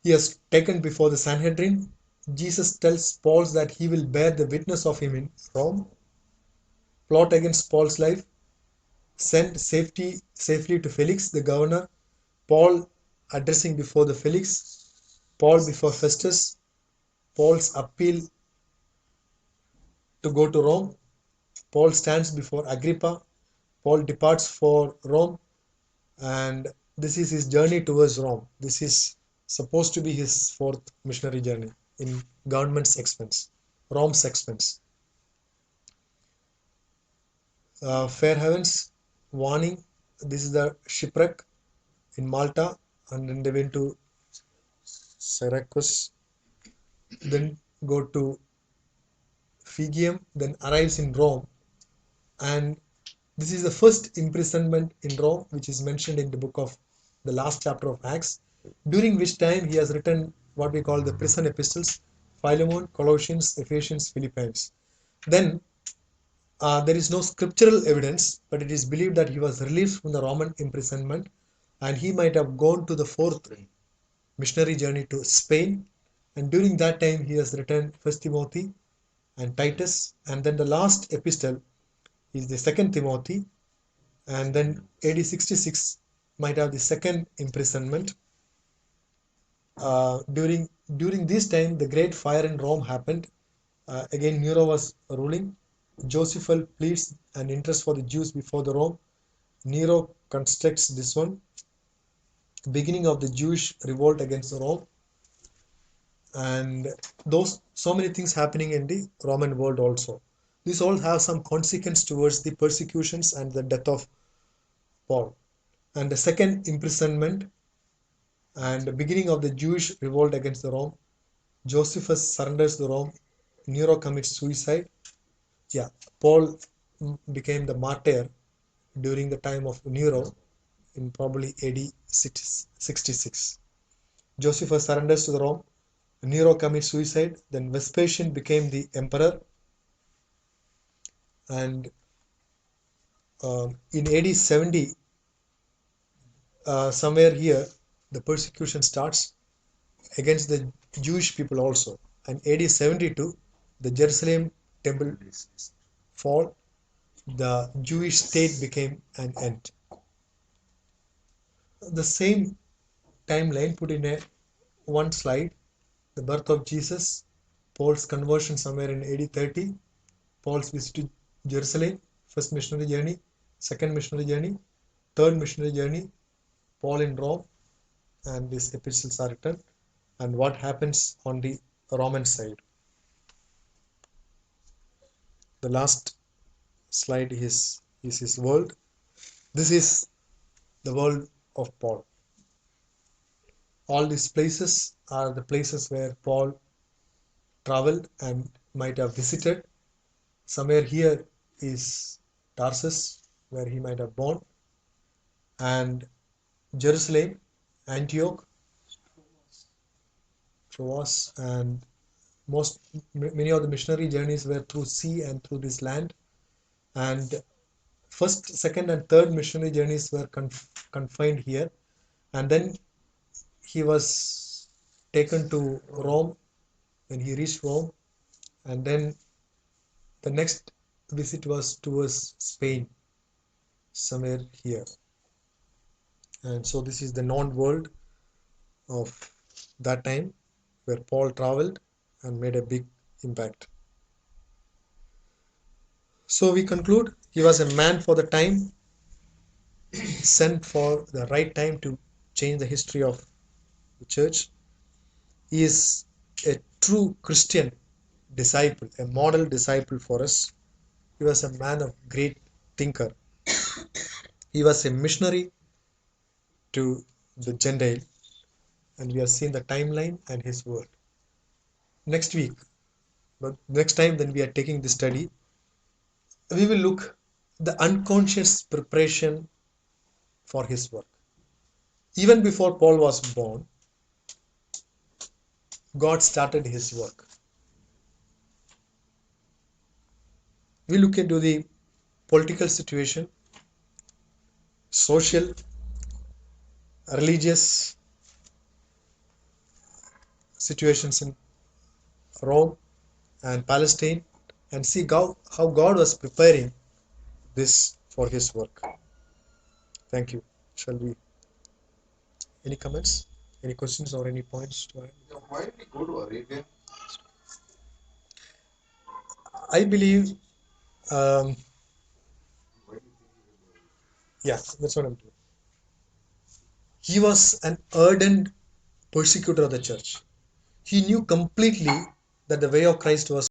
He is taken before the Sanhedrin. Jesus tells Paul that he will bear the witness of him in Rome. Plot against Paul's life. Sent safely to Felix, the governor. Paul addressing before the Felix. Paul before Festus. Paul's appeal to go to Rome. Paul stands before Agrippa. Paul departs for Rome, and this is his journey towards Rome. This is supposed to be his fourth missionary journey in government's expense, Rome's expense. Fair heavens, warning. This is the shipwreck in Malta, and then they went to Syracuse, then go to Phrygium, then arrives in Rome, and this is the first imprisonment in Rome, which is mentioned in the book of the last chapter of Acts, during which time he has written what we call the prison epistles, Philemon, Colossians, Ephesians, Philippians. Then there is no scriptural evidence, but it is believed that he was released from the Roman imprisonment, and he might have gone to the fourth missionary journey to Spain, and during that time he has written First Timothy and Titus, and then the last epistle is the Second Timothy, and then AD 66 might have the second imprisonment. During this time, the great fire in Rome happened. Again, Nero was ruling. Josephus pleads an interest for the Jews before the Rome. Nero constructs this one. Beginning of the Jewish revolt against Rome, and those so many things happening in the Roman world also. These all have some consequence towards the persecutions and the death of Paul. And the second imprisonment and the beginning of the Jewish revolt against the Rome. Josephus surrenders the Rome. Nero commits suicide. Yeah, Paul became the martyr during the time of Nero in probably AD 66. Josephus surrenders to the Rome. Nero commits suicide. Then Vespasian became the emperor. And in AD 70, somewhere here, the persecution starts against the Jewish people also. And AD 72, the Jerusalem temple fall, the Jewish state became an end. The same timeline put in a one slide, the birth of Jesus, Paul's conversion somewhere in AD 30, Paul's visit to Jerusalem, first missionary journey, second missionary journey, third missionary journey, Paul in Rome, and these epistles are written, and what happens on the Roman side. The last slide is his world. This is the world of Paul. All these places are the places where Paul traveled and might have visited. Somewhere here is Tarsus, where he might have born, and Jerusalem, Antioch, Troas, and many of the missionary journeys were through sea and through this land. And first, second, and third missionary journeys were confined here, and then he was taken to Rome when he reached Rome, and then the next visit was towards Spain, somewhere here. And so this is the known world of that time where Paul traveled and made a big impact. So we conclude he was a man for the time, sent for the right time to change the history of the church. He is a true Christian disciple, a model disciple for us. He was a man of great thinker. He was a missionary to the Gentile, and we have seen the timeline and his word. Next week, but next time when we are taking this study, we will look the unconscious preparation for his work. Even before Paul was born, God started his work. We look into the political situation, social, religious situations in Rome and Palestine, and see how God was preparing this for his work. Thank you. Shall we? Any comments? Any questions or any points to add? Yeah, why did he go to Arabia? I believe, um, Why do you think he went to Arabia? yeah, that's what I'm doing. He was an ardent persecutor of the church. He knew completely that the way of Christ was